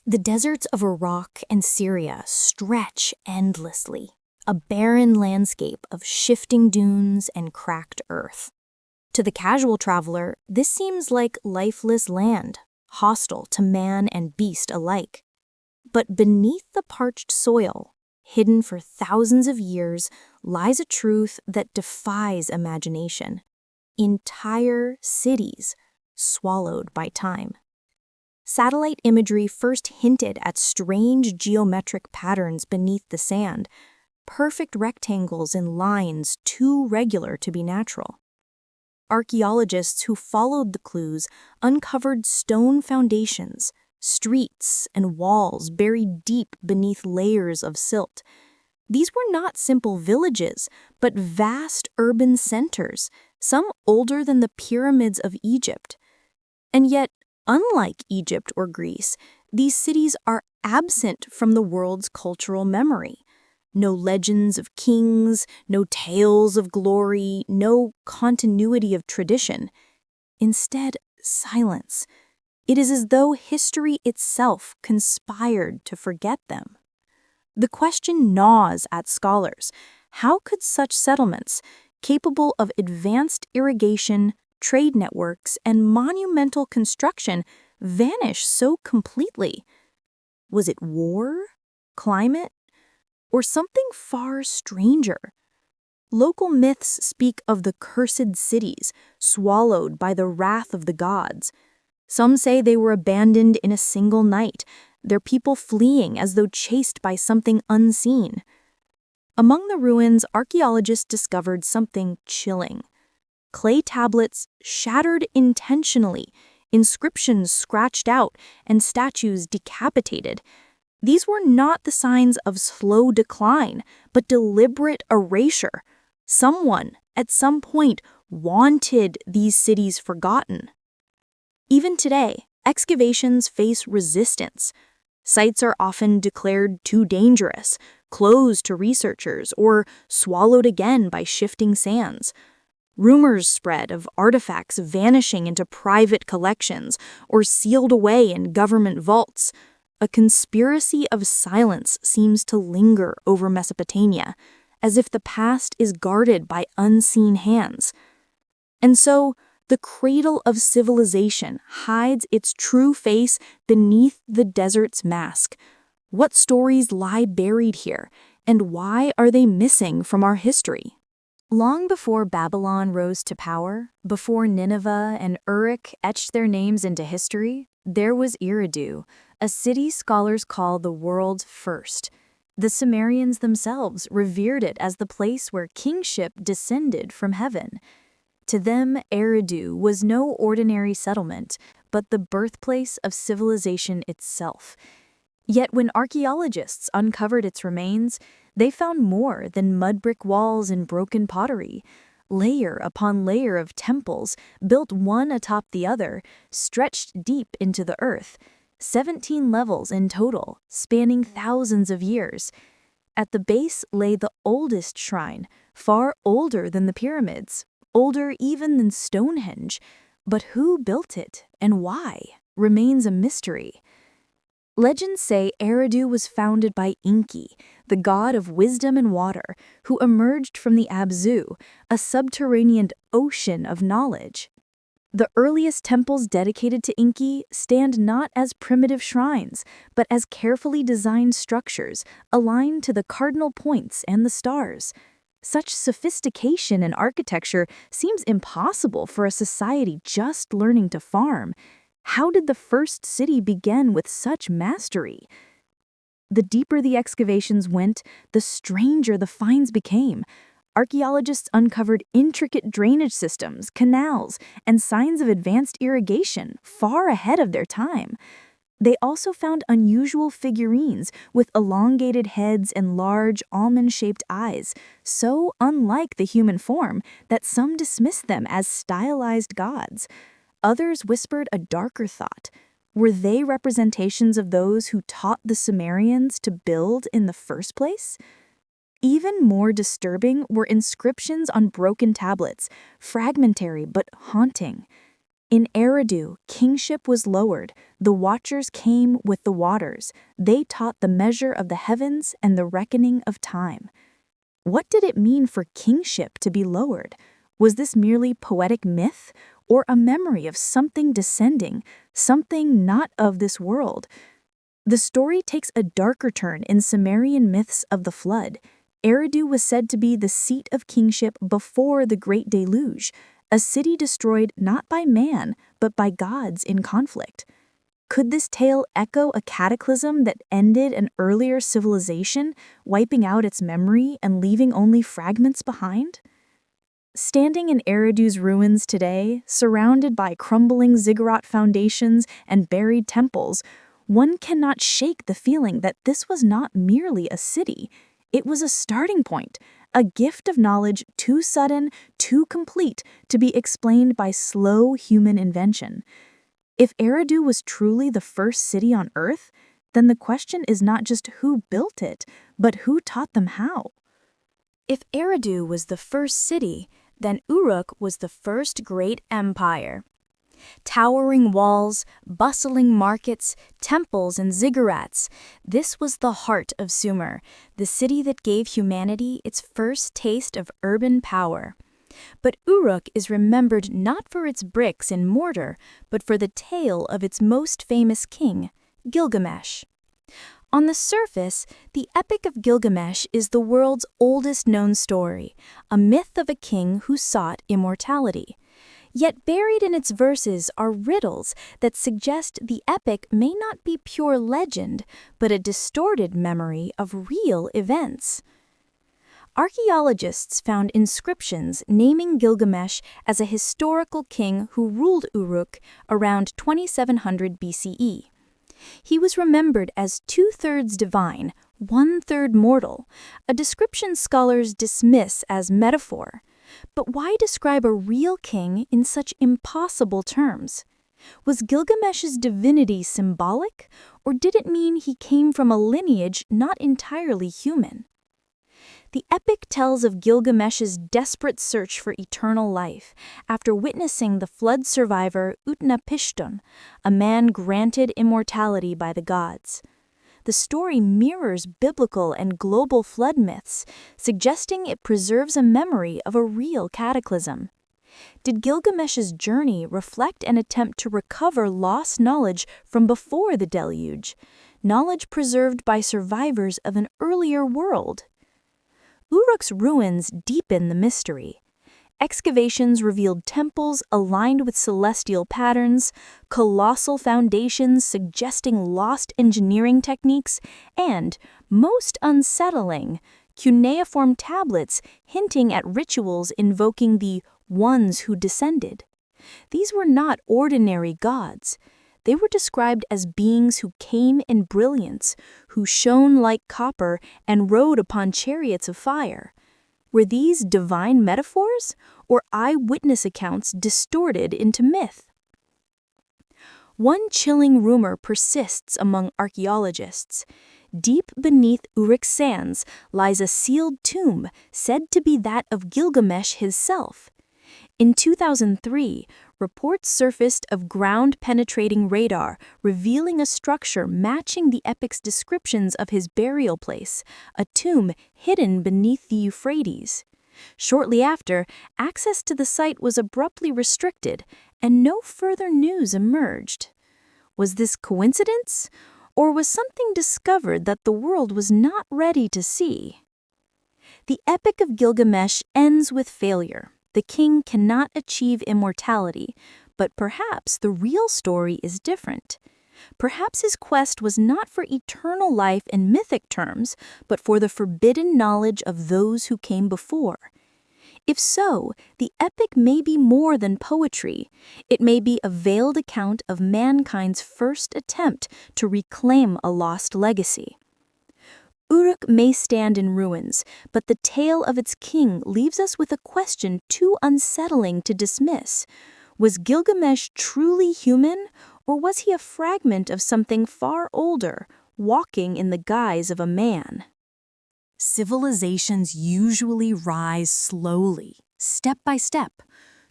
The deserts of Iraq and Syria stretch endlessly, a barren landscape of shifting dunes and cracked earth. To the casual traveler, this seems like lifeless land, hostile to man and beast alike. But beneath the parched soil, hidden for thousands of years, lies a truth that defies imagination. Entire cities swallowed by time. Satellite imagery first hinted at strange geometric patterns beneath the sand, perfect rectangles in lines too regular to be natural. Archaeologists who followed the clues uncovered stone foundations, streets, and walls buried deep beneath layers of silt. These were not simple villages, but vast urban centers, some older than the pyramids of Egypt. And yet, unlike Egypt or Greece, these cities are absent from the world's cultural memory. No legends of kings, no tales of glory, no continuity of tradition. Instead, silence. It is as though history itself conspired to forget them. The question gnaws at scholars. How could such settlements, capable of advanced irrigation, trade networks, and monumental construction, vanish so completely? Was it war, climate, or something far stranger? Local myths speak of the cursed cities, swallowed by the wrath of the gods. Some say they were abandoned in a single night, their people fleeing as though chased by something unseen. Among the ruins, archaeologists discovered something chilling. Clay tablets shattered intentionally, inscriptions scratched out, and statues decapitated. These were not the signs of slow decline, but deliberate erasure. Someone, at some point, wanted these cities forgotten. Even today, excavations face resistance. Sites are often declared too dangerous, closed to researchers, or swallowed again by shifting sands. Rumors spread of artifacts vanishing into private collections or sealed away in government vaults. A conspiracy of silence seems to linger over Mesopotamia, as if the past is guarded by unseen hands. And so, the Cradle of Civilization hides its true face beneath the desert's mask. What stories lie buried here, and why are they missing from our history? Long before Babylon rose to power, before Nineveh and Uruk etched their names into history, there was Eridu, a city scholars call the world's first. The Sumerians themselves revered it as the place where kingship descended from heaven. To them, Eridu was no ordinary settlement, but the birthplace of civilization itself. Yet when archaeologists uncovered its remains, they found more than mud brick walls and broken pottery. Layer upon layer of temples, built one atop the other, stretched deep into the earth. 17 levels in total, spanning thousands of years. At the base lay the oldest shrine, far older than the pyramids, older even than Stonehenge. But who built it, and why, remains a mystery. Legends say Eridu was founded by Enki, the god of wisdom and water, who emerged from the Abzu, a subterranean ocean of knowledge. The earliest temples dedicated to Enki stand not as primitive shrines, but as carefully designed structures aligned to the cardinal points and the stars. Such sophistication in architecture seems impossible for a society just learning to farm. How did the first city begin with such mastery? The deeper the excavations went, the stranger the finds became. Archaeologists uncovered intricate drainage systems, canals, and signs of advanced irrigation far ahead of their time. They also found unusual figurines with elongated heads and large almond-shaped eyes, so unlike the human form that some dismissed them as stylized gods. Others whispered a darker thought. Were they representations of those who taught the Sumerians to build in the first place? Even more disturbing were inscriptions on broken tablets, fragmentary but haunting. In Eridu, kingship was lowered. The watchers came with the waters. They taught the measure of the heavens and the reckoning of time. What did it mean for kingship to be lowered? Was this merely poetic myth, or a memory of something descending, something not of this world? The story takes a darker turn in Sumerian myths of the flood. Eridu was said to be the seat of kingship before the Great Deluge, a city destroyed not by man, but by gods in conflict. Could this tale echo a cataclysm that ended an earlier civilization, wiping out its memory and leaving only fragments behind? Standing in Eridu's ruins today, surrounded by crumbling ziggurat foundations and buried temples, one cannot shake the feeling that this was not merely a city. It was a starting point, a gift of knowledge too sudden, too complete to be explained by slow human invention. If Eridu was truly the first city on Earth, then the question is not just who built it, but who taught them how. If Eridu was the first city, then Uruk was the first great empire. Towering walls, bustling markets, temples, and ziggurats. This was the heart of Sumer, the city that gave humanity its first taste of urban power. But Uruk is remembered not for its bricks and mortar, but for the tale of its most famous king, Gilgamesh. On the surface, the Epic of Gilgamesh is the world's oldest known story, a myth of a king who sought immortality. Yet buried in its verses are riddles that suggest the epic may not be pure legend, but a distorted memory of real events. Archaeologists found inscriptions naming Gilgamesh as a historical king who ruled Uruk around 2700 BCE. He was remembered as 2/3 divine, 1/3 mortal, a description scholars dismiss as metaphor. But why describe a real king in such impossible terms? Was Gilgamesh's divinity symbolic, or did it mean he came from a lineage not entirely human? The epic tells of Gilgamesh's desperate search for eternal life after witnessing the flood survivor Utnapishtim, a man granted immortality by the gods. The story mirrors biblical and global flood myths, suggesting it preserves a memory of a real cataclysm. Did Gilgamesh's journey reflect an attempt to recover lost knowledge from before the deluge, knowledge preserved by survivors of an earlier world? Uruk's ruins deepen the mystery. Excavations revealed temples aligned with celestial patterns, colossal foundations suggesting lost engineering techniques, and, most unsettling, cuneiform tablets hinting at rituals invoking the ones who descended. These were not ordinary gods. They were described as beings who came in brilliance, who shone like copper and rode upon chariots of fire. Were these divine metaphors, or eyewitness accounts distorted into myth? One chilling rumor persists among archaeologists. Deep beneath Uruk's sands lies a sealed tomb said to be that of Gilgamesh himself. In 2003, reports surfaced of ground-penetrating radar revealing a structure matching the epic's descriptions of his burial place, a tomb hidden beneath the Euphrates. Shortly after, access to the site was abruptly restricted, and no further news emerged. Was this coincidence, or was something discovered that the world was not ready to see? The Epic of Gilgamesh ends with failure. The king cannot achieve immortality, but perhaps the real story is different. Perhaps his quest was not for eternal life in mythic terms, but for the forbidden knowledge of those who came before. If so, the epic may be more than poetry. It may be a veiled account of mankind's first attempt to reclaim a lost legacy. Uruk may stand in ruins, but the tale of its king leaves us with a question too unsettling to dismiss. Was Gilgamesh truly human, or was he a fragment of something far older, walking in the guise of a man? Civilizations usually rise slowly, step by step.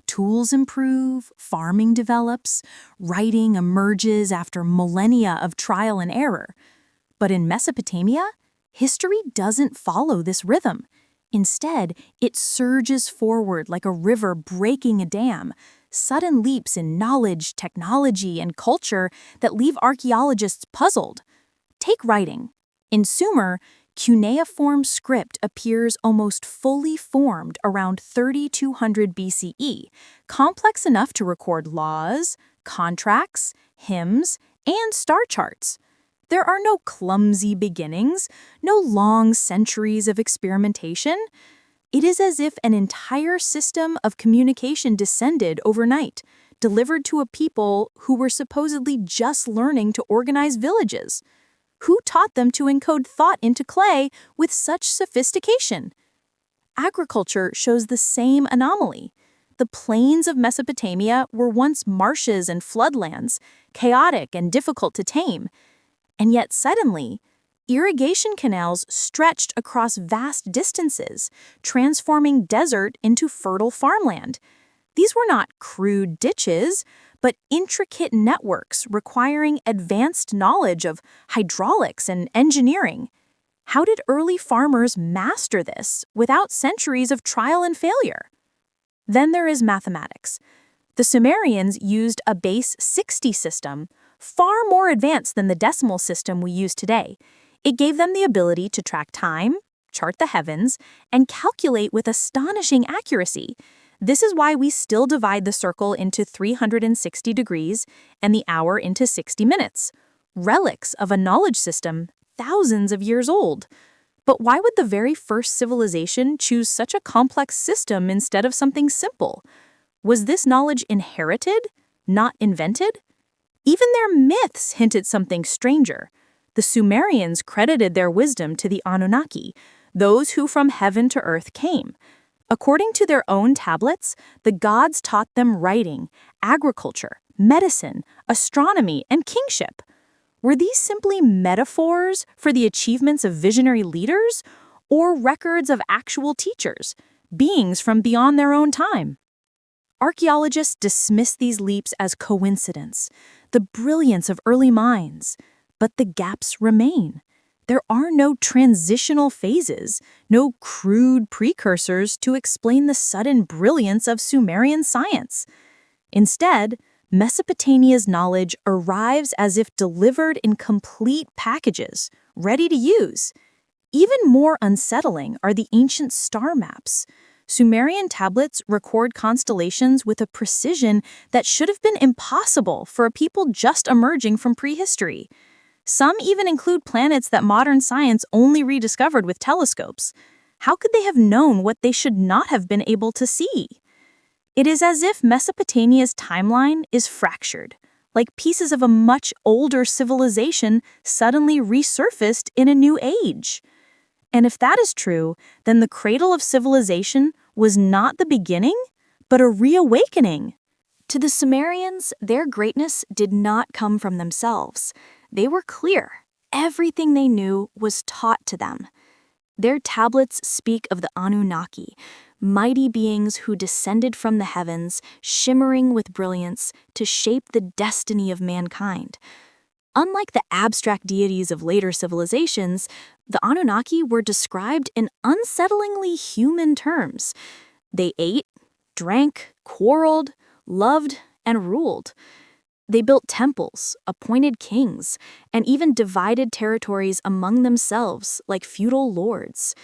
Tools improve, farming develops, writing emerges after millennia of trial and error. But in Mesopotamia, history doesn't follow this rhythm. Instead, it surges forward like a river breaking a dam, sudden leaps in knowledge, technology, and culture that leave archaeologists puzzled. Take writing. In Sumer, cuneiform script appears almost fully formed around 3200 BCE, complex enough to record laws, contracts, hymns, and star charts. There are no clumsy beginnings, no long centuries of experimentation. It is as if an entire system of communication descended overnight, delivered to a people who were supposedly just learning to organize villages. Who taught them to encode thought into clay with such sophistication? Agriculture shows the same anomaly. The plains of Mesopotamia were once marshes and floodlands, chaotic and difficult to tame. And yet suddenly, irrigation canals stretched across vast distances, transforming desert into fertile farmland. These were not crude ditches, but intricate networks requiring advanced knowledge of hydraulics and engineering. How did early farmers master this without centuries of trial and failure? Then there is mathematics. The Sumerians used a base 60 system, far more advanced than the decimal system we use today. It gave them the ability to track time, chart the heavens, and calculate with astonishing accuracy. This is why we still divide the circle into 360 degrees and the hour into 60 minutes, relics of a knowledge system thousands of years old. But why would the very first civilization choose such a complex system instead of something simple? Was this knowledge inherited, not invented? Even their myths hinted something stranger. The Sumerians credited their wisdom to the Anunnaki, those who from heaven to earth came. According to their own tablets, the gods taught them writing, agriculture, medicine, astronomy, and kingship. Were these simply metaphors for the achievements of visionary leaders, or records of actual teachers, beings from beyond their own time? Archaeologists dismiss these leaps as coincidence, the brilliance of early minds, but the gaps remain. There are no transitional phases, no crude precursors to explain the sudden brilliance of Sumerian science. Instead, Mesopotamia's knowledge arrives as if delivered in complete packages, ready to use. Even more unsettling are the ancient star maps. Sumerian tablets record constellations with a precision that should have been impossible for a people just emerging from prehistory. Some even include planets that modern science only rediscovered with telescopes. How could they have known what they should not have been able to see? It is as if Mesopotamia's timeline is fractured, like pieces of a much older civilization suddenly resurfaced in a new age. And if that is true, then the Cradle of Civilization was not the beginning, but a reawakening. To the Sumerians, their greatness did not come from themselves. They were clear. Everything they knew was taught to them. Their tablets speak of the Anunnaki, mighty beings who descended from the heavens, shimmering with brilliance, to shape the destiny of mankind. Unlike the abstract deities of later civilizations, the Anunnaki were described in unsettlingly human terms. They ate, drank, quarreled, loved, and ruled. They built temples, appointed kings, and even divided territories among themselves like feudal lords.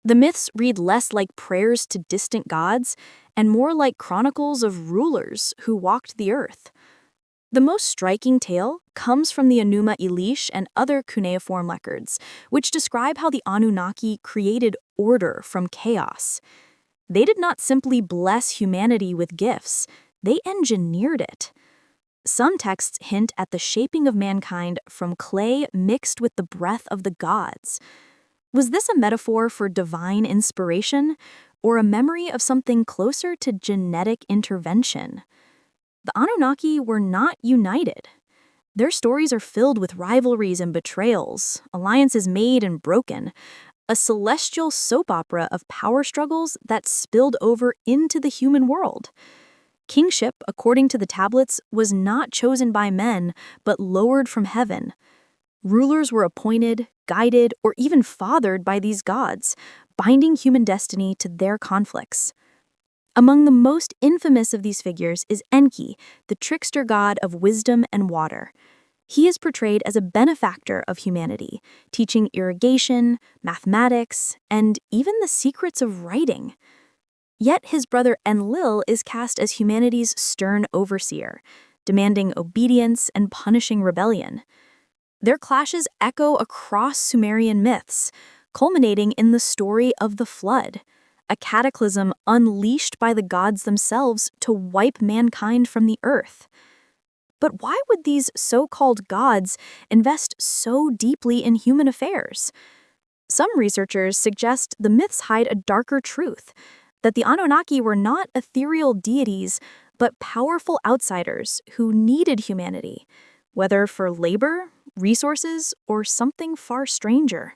The myths read less like prayers to distant gods and more like chronicles of rulers who walked the earth. The most striking tale comes from the Enuma Elish and other cuneiform records, which describe how the Anunnaki created order from chaos. They did not simply bless humanity with gifts, they engineered it. Some texts hint at the shaping of mankind from clay mixed with the breath of the gods. Was this a metaphor for divine inspiration, or a memory of something closer to genetic intervention? The Anunnaki were not united. Their stories are filled with rivalries and betrayals, alliances made and broken, a celestial soap opera of power struggles that spilled over into the human world. Kingship, according to the tablets, was not chosen by men, but lowered from heaven. Rulers were appointed, guided, or even fathered by these gods, binding human destiny to their conflicts. Among the most infamous of these figures is Enki, the trickster god of wisdom and water. He is portrayed as a benefactor of humanity, teaching irrigation, mathematics, and even the secrets of writing. Yet his brother Enlil is cast as humanity's stern overseer, demanding obedience and punishing rebellion. Their clashes echo across Sumerian myths, culminating in the story of the flood, a cataclysm unleashed by the gods themselves to wipe mankind from the earth. But why would these so-called gods invest so deeply in human affairs? Some researchers suggest the myths hide a darker truth, that the Anunnaki were not ethereal deities, but powerful outsiders who needed humanity, whether for labor, resources, or something far stranger.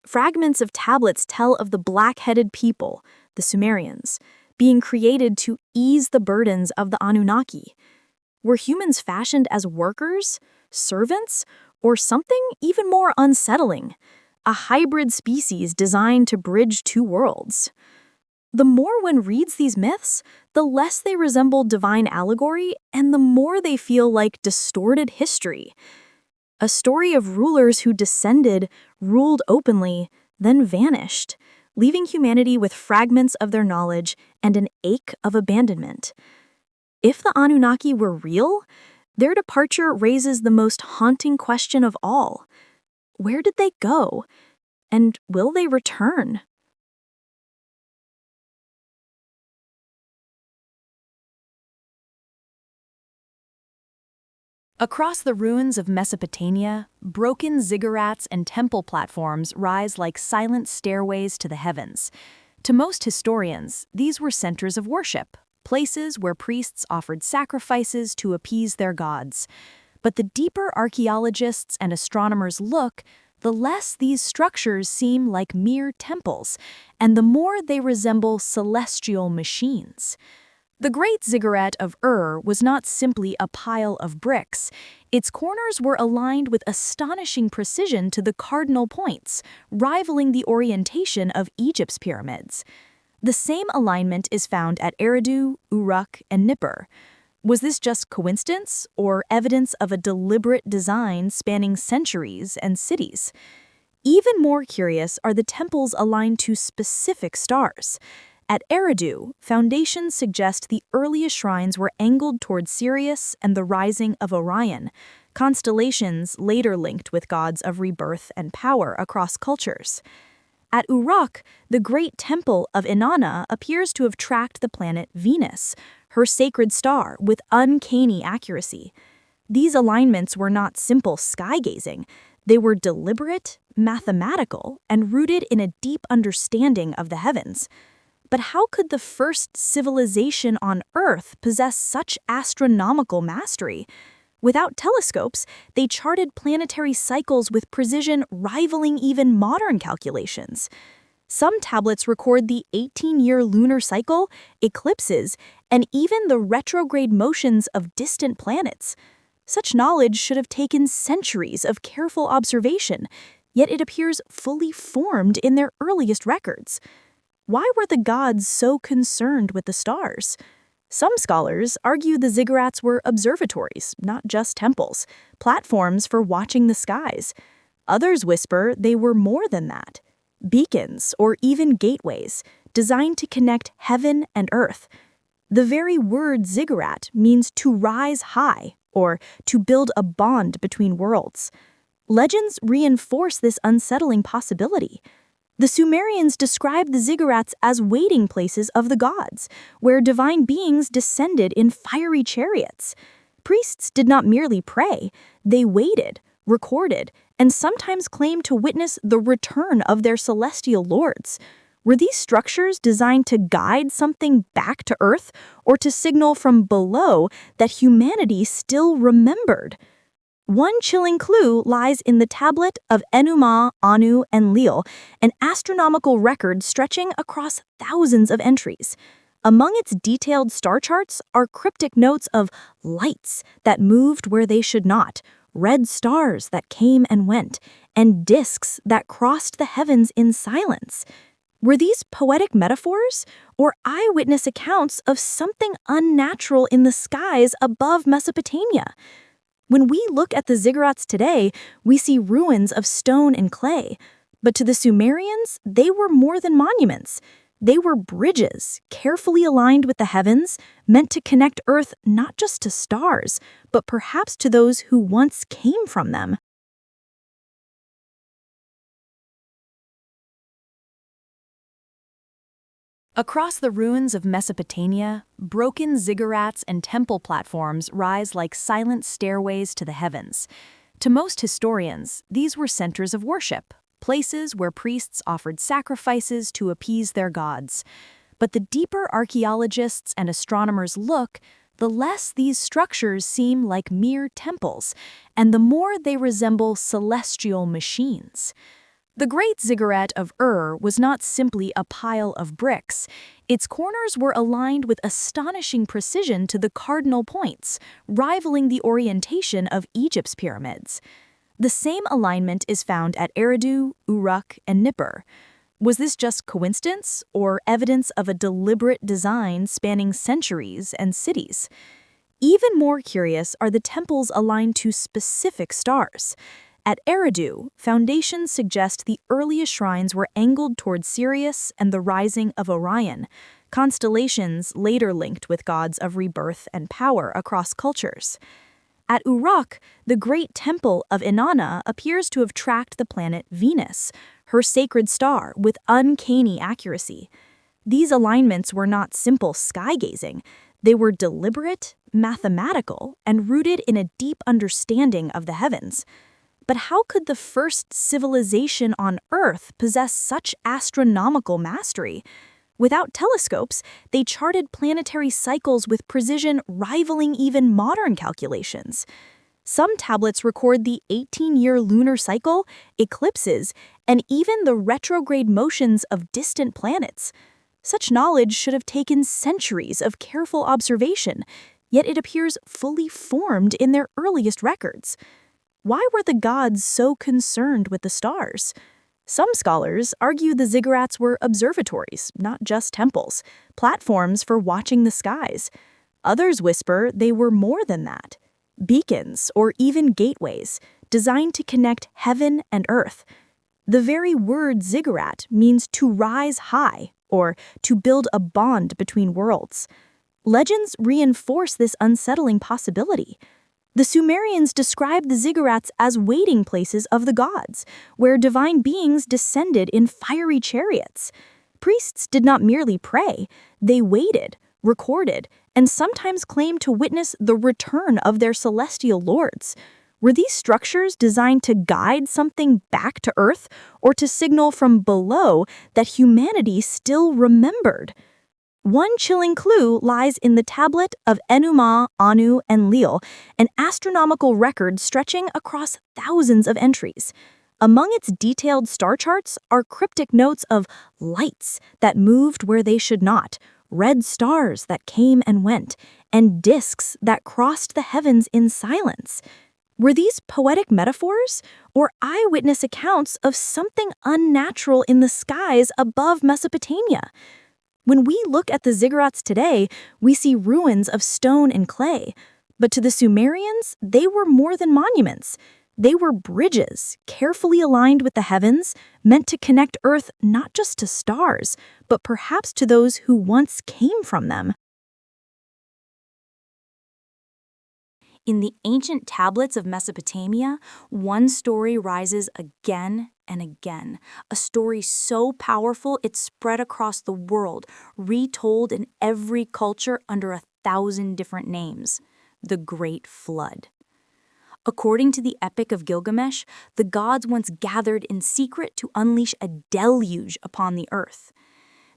Fragments of tablets tell of the black-headed people, the Sumerians, being created to ease the burdens of the Anunnaki. Were humans fashioned as workers, servants, or something even more unsettling, a hybrid species designed to bridge two worlds? The more one reads these myths, the less they resemble divine allegory and the more they feel like distorted history. A story of rulers who descended, ruled openly, then vanished, leaving humanity with fragments of their knowledge and an ache of abandonment. If the Anunnaki were real, their departure raises the most haunting question of all. Where did they go? And will they return? Across the ruins of Mesopotamia, broken ziggurats and temple platforms rise like silent stairways to the heavens. To most historians, these were centers of worship, places where priests offered sacrifices to appease their gods. But the deeper archaeologists and astronomers look, the less these structures seem like mere temples, and the more they resemble celestial machines. The Great Ziggurat of was not simply a pile of bricks. Its corners were aligned with astonishing precision to the cardinal points, rivaling the orientation of Egypt's pyramids. The same alignment is found at Eridu, Uruk, and Nippur. Was this just coincidence or evidence of a deliberate design spanning centuries and cities? Even more curious are the temples aligned to specific stars. At Eridu, foundations suggest the earliest shrines were angled toward Sirius and the rising of Orion, constellations later linked with gods of rebirth and power across cultures. At Uruk, the great temple of Inanna appears to have tracked the planet Venus, her sacred star, with uncanny accuracy. These alignments were not simple sky-gazing. They were deliberate, mathematical, and rooted in a deep understanding of the heavens. But how could the first civilization on Earth possess such astronomical mastery? Without telescopes, they charted planetary cycles with precision rivaling even modern calculations. Some tablets record the 18-year lunar cycle, eclipses, and even the retrograde motions of distant planets. Such knowledge should have taken centuries of careful observation, yet it appears fully formed in their earliest records. Why were the gods so concerned with the stars? Some scholars argue the ziggurats were observatories, not just temples, platforms for watching the skies. Others whisper they were more than that. Beacons or even gateways, designed to connect heaven and earth. The very word ziggurat means to rise high, or to build a bond between worlds. Legends reinforce this unsettling possibility. The Sumerians described the ziggurats as waiting places of the gods, where divine beings descended in fiery chariots. Priests did not merely pray, they waited, recorded, and sometimes claimed to witness the return of their celestial lords. Were these structures designed to guide something back to Earth, or to signal from below that humanity still remembered? One chilling clue lies in the tablet of Enuma, Anu, and Enlil, an astronomical record stretching across thousands of entries. Among its detailed star charts are cryptic notes of lights that moved where they should not, red stars that came and went, and disks that crossed the heavens in silence. Were these poetic metaphors or eyewitness accounts of something unnatural in the skies above Mesopotamia? When we look at the Ziggurats today, we see ruins of stone and clay. But to the Sumerians, they were more than monuments. They were bridges, carefully aligned with the heavens, meant to connect Earth not just to stars, but perhaps to those who once came from them. Across the ruins of Mesopotamia, broken ziggurats and temple platforms rise like silent stairways to the heavens. To most historians, these were centers of worship, places where priests offered sacrifices to appease their gods. But the deeper archaeologists and astronomers look, the less these structures seem like mere temples, and the more they resemble celestial machines. The Great Ziggurat of was not simply a pile of bricks. Its corners were aligned with astonishing precision to the cardinal points, rivaling the orientation of Egypt's pyramids. The same alignment is found at Eridu, Uruk, and Nippur. Was this just coincidence or evidence of a deliberate design spanning centuries and cities? Even more curious are the temples aligned to specific stars. At Eridu, foundations suggest the earliest shrines were angled toward Sirius and the rising of Orion, constellations later linked with gods of rebirth and power across cultures. At Uruk, the great temple of Inanna appears to have tracked the planet Venus, her sacred star, with uncanny accuracy. These alignments were not simple sky-gazing. They were deliberate, mathematical, and rooted in a deep understanding of the heavens. But how could the first civilization on Earth possess such astronomical mastery? Without telescopes, they charted planetary cycles with precision rivaling even modern calculations. Some tablets record the 18-year lunar cycle, eclipses, and even the retrograde motions of distant planets. Such knowledge should have taken centuries of careful observation, yet it appears fully formed in their earliest records. Why were the gods so concerned with the stars? Some scholars argue the ziggurats were observatories, not just temples, platforms for watching the skies. Others whisper they were more than that. Beacons or even gateways, designed to connect heaven and earth. The very word ziggurat means to rise high, or to build a bond between worlds. Legends reinforce this unsettling possibility. The Sumerians described the ziggurats as waiting places of the gods, where divine beings descended in fiery chariots. Priests did not merely pray, they waited, recorded, and sometimes claimed to witness the return of their celestial lords. Were these structures designed to guide something back to Earth, or to signal from below that humanity still remembered? One chilling clue lies in the tablet of Enuma, Anu, and Lil, an astronomical record stretching across thousands of entries. Among its detailed star charts are cryptic notes of lights that moved where they should not, red stars that came and went, and disks that crossed the heavens in silence. Were these poetic metaphors or eyewitness accounts of something unnatural in the skies above Mesopotamia? When we look at the ziggurats today, we see ruins of stone and clay. But to the Sumerians, they were more than monuments. They were bridges, carefully aligned with the heavens, meant to connect Earth not just to stars, but perhaps to those who once came from them. In the ancient tablets of Mesopotamia, one story rises again and again, a story so powerful it spread across the world, retold in every culture under 1,000 different names: the Great Flood. According to the Epic of Gilgamesh, the gods once gathered in secret to unleash a deluge upon the earth.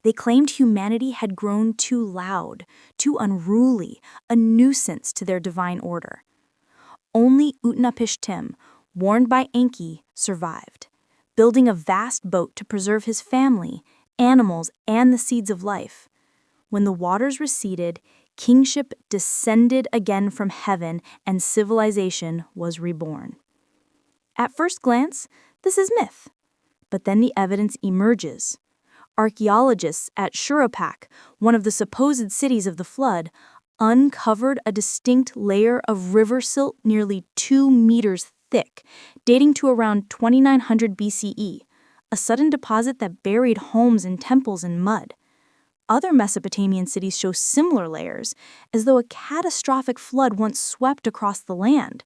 They claimed humanity had grown too loud, too unruly, a nuisance to their divine order. Only Utnapishtim, warned by Enki, survived, building a vast boat to preserve his family, animals, and the seeds of life. When the waters receded, kingship descended again from heaven and civilization was reborn. At first glance, this is myth, but then the evidence emerges. Archaeologists at Uruk, one of the supposed cities of the flood, uncovered a distinct layer of river silt nearly 2 meters thick, dating to around 2900 BCE, a sudden deposit that buried homes and temples in mud. Other Mesopotamian cities show similar layers, as though a catastrophic flood once swept across the land.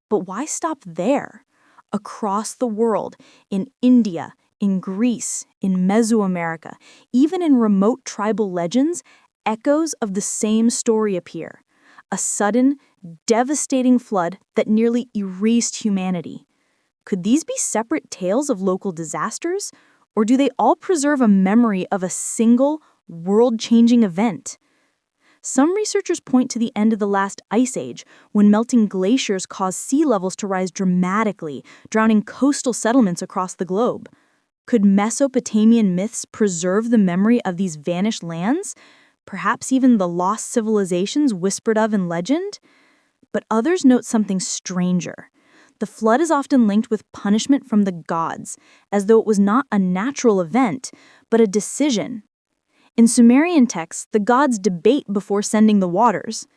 But why stop there? Across the world, in India, in Greece, in Mesoamerica, even in remote tribal legends, echoes of the same story appear. A sudden, devastating flood that nearly erased humanity. Could these be separate tales of local disasters? Or do they all preserve a memory of a single, world-changing event? Some researchers point to the end of the last ice age, when melting glaciers caused sea levels to rise dramatically, drowning coastal settlements across the globe. Could Mesopotamian myths preserve the memory of these vanished lands? Perhaps even the lost civilizations whispered of in legend? But others note something stranger. The flood is often linked with punishment from the gods, as though it was not a natural event, but a decision. In Sumerian texts, the gods debate before sending the waters.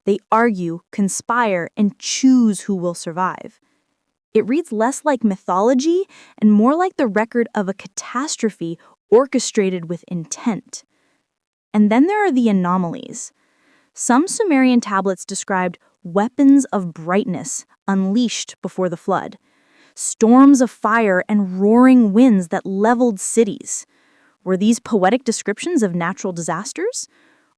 They argue, conspire, and choose who will survive. It reads less like mythology and more like the record of a catastrophe orchestrated with intent. And then there are the anomalies. Some Sumerian tablets described weapons of brightness unleashed before the flood, storms of fire and roaring winds that leveled cities. Were these poetic descriptions of natural disasters?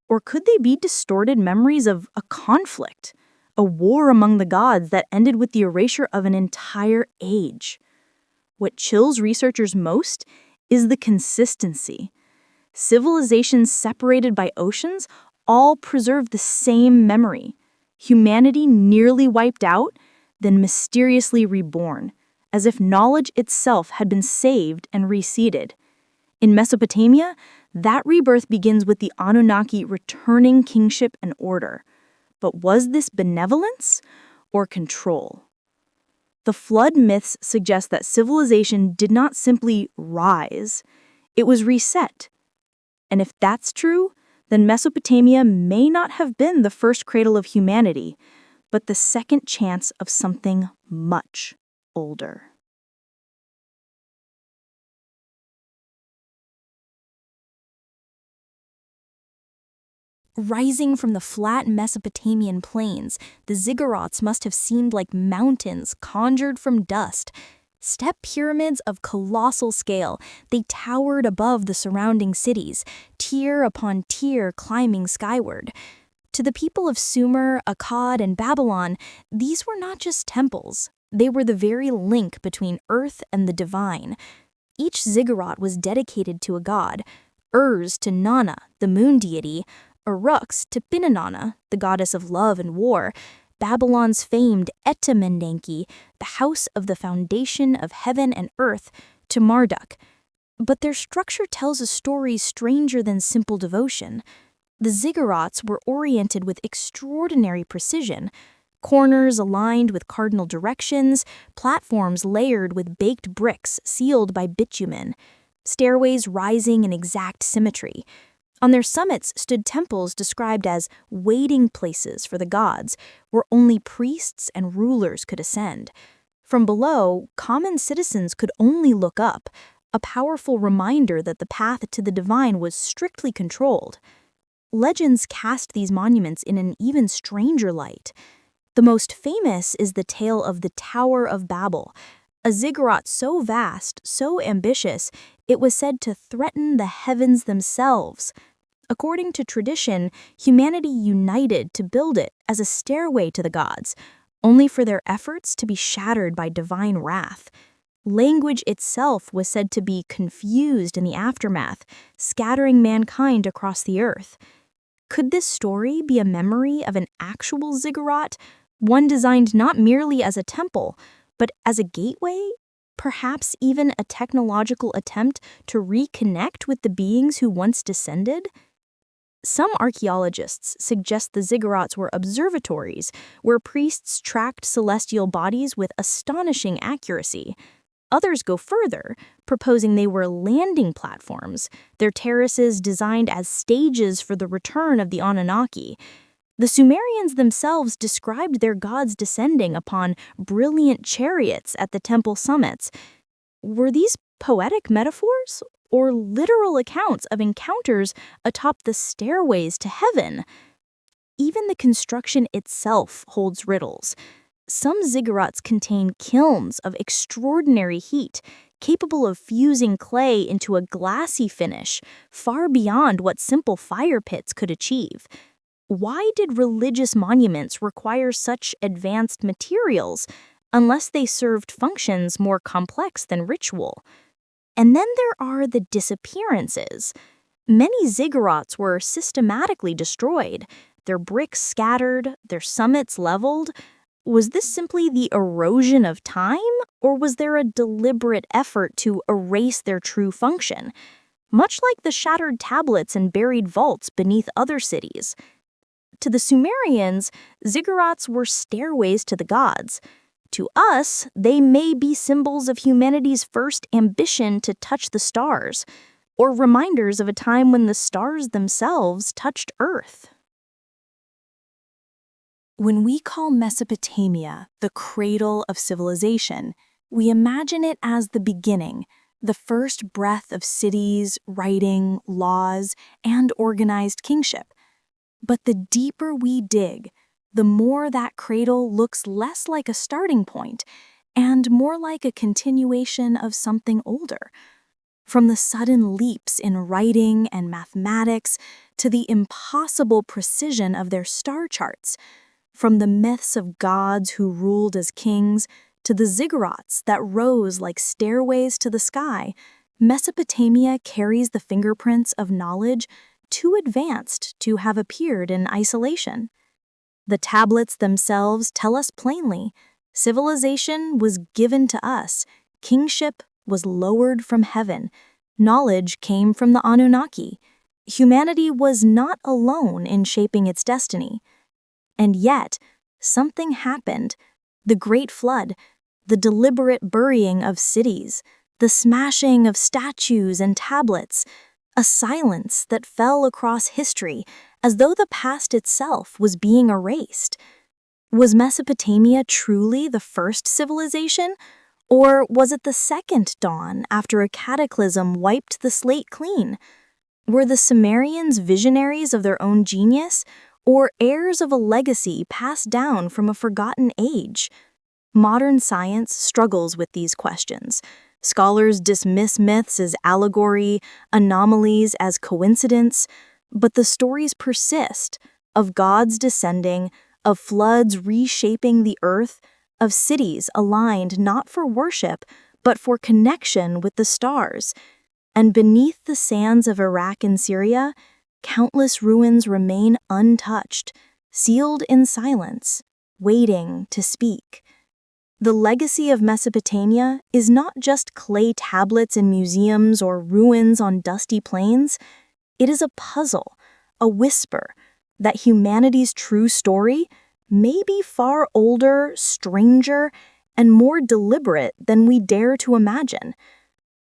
Or could they be distorted memories of a conflict, a war among the gods that ended with the erasure of an entire age? What chills researchers most is the consistency. Civilizations separated by oceans all preserve the same memory. Humanity nearly wiped out, then mysteriously reborn, as if knowledge itself had been saved and reseeded. In Mesopotamia, that rebirth begins with the Anunnaki returning kingship and order. But was this benevolence or control? The flood myths suggest that civilization did not simply rise, it was reset. And if that's true, then Mesopotamia may not have been the first cradle of humanity, but the second chance of something much older. Rising from the flat Mesopotamian plains, the Ziggurats must have seemed like mountains conjured from dust. Step pyramids of colossal scale, they towered above the surrounding cities, tier upon tier climbing skyward. To the people of Sumer, Akkad, and Babylon, these were not just temples. They were the very link between earth and the divine. Each ziggurat was dedicated to a god, Ur's to Nana, the moon deity, Uruk's to Pinanana, the goddess of love and war, Babylon's famed Etemendanki, the house of the foundation of heaven and earth, to Marduk. But their structure tells a story stranger than simple devotion. The ziggurats were oriented with extraordinary precision, corners aligned with cardinal directions, platforms layered with baked bricks sealed by bitumen, stairways rising in exact symmetry. On their summits stood temples described as waiting places for the gods, where only priests and rulers could ascend. From below, common citizens could only look up, a powerful reminder that the path to the divine was strictly controlled. Legends cast these monuments in an even stranger light. The most famous is the tale of the Tower of Babel, a ziggurat so vast, so ambitious, it was said to threaten the heavens themselves. According to tradition, humanity united to build it as a stairway to the gods, only for their efforts to be shattered by divine wrath. Language itself was said to be confused in the aftermath, scattering mankind across the earth. Could this story be a memory of an actual ziggurat, one designed not merely as a temple, but as a gateway? Perhaps even a technological attempt to reconnect with the beings who once descended? Some archaeologists suggest the Ziggurats were observatories where priests tracked celestial bodies with astonishing accuracy. Others go further, proposing they were landing platforms, their terraces designed as stages for the return of the Anunnaki. The Sumerians themselves described their gods descending upon brilliant chariots at the temple summits. Were these poetic metaphors or literal accounts of encounters atop the stairways to heaven? Even the construction itself holds riddles. Some ziggurats contain kilns of extraordinary heat, capable of fusing clay into a glassy finish, far beyond what simple fire pits could achieve. Why did religious monuments require such advanced materials, unless they served functions more complex than ritual? And then there are the disappearances. Many ziggurats were systematically destroyed, their bricks scattered, their summits leveled. Was this simply the erosion of time, or was there a deliberate effort to erase their true function? Much like the shattered tablets and buried vaults beneath other cities. To the Sumerians, ziggurats were stairways to the gods. To us, they may be symbols of humanity's first ambition to touch the stars, or reminders of a time when the stars themselves touched Earth. When we call Mesopotamia the cradle of civilization, we imagine it as the beginning, the first breath of cities, writing, laws, and organized kingship. But the deeper we dig, the more that cradle looks less like a starting point and more like a continuation of something older. From the sudden leaps in writing and mathematics to the impossible precision of their star charts, from the myths of gods who ruled as kings to the ziggurats that rose like stairways to the sky, Mesopotamia carries the fingerprints of knowledge too advanced to have appeared in isolation. The tablets themselves tell us plainly, civilization was given to us, kingship was lowered from heaven, knowledge came from the Anunnaki. Humanity was not alone in shaping its destiny. And yet, something happened. The Great Flood, the deliberate burying of cities, the smashing of statues and tablets, a silence that fell across history as though the past itself was being erased. Was Mesopotamia truly the first civilization, or was it the second dawn after a cataclysm wiped the slate clean? Were the Sumerians visionaries of their own genius, or heirs of a legacy passed down from a forgotten age? Modern science struggles with these questions. Scholars dismiss myths as allegory, anomalies as coincidence, but the stories persist of gods descending, of floods reshaping the earth, of cities aligned not for worship, but for connection with the stars. And beneath the sands of Iraq and Syria, countless ruins remain untouched, sealed in silence, waiting to speak. The legacy of Mesopotamia is not just clay tablets in museums or ruins on dusty plains. It is a puzzle, a whisper, that humanity's true story may be far older, stranger, and more deliberate than we dare to imagine.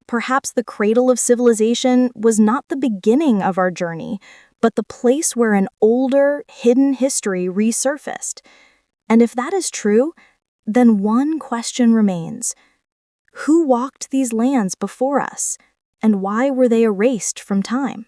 Perhaps the cradle of civilization was not the beginning of our journey, but the place where an older, hidden history resurfaced. And if that is true, then one question remains. Who walked these lands before us, and why were they erased from time?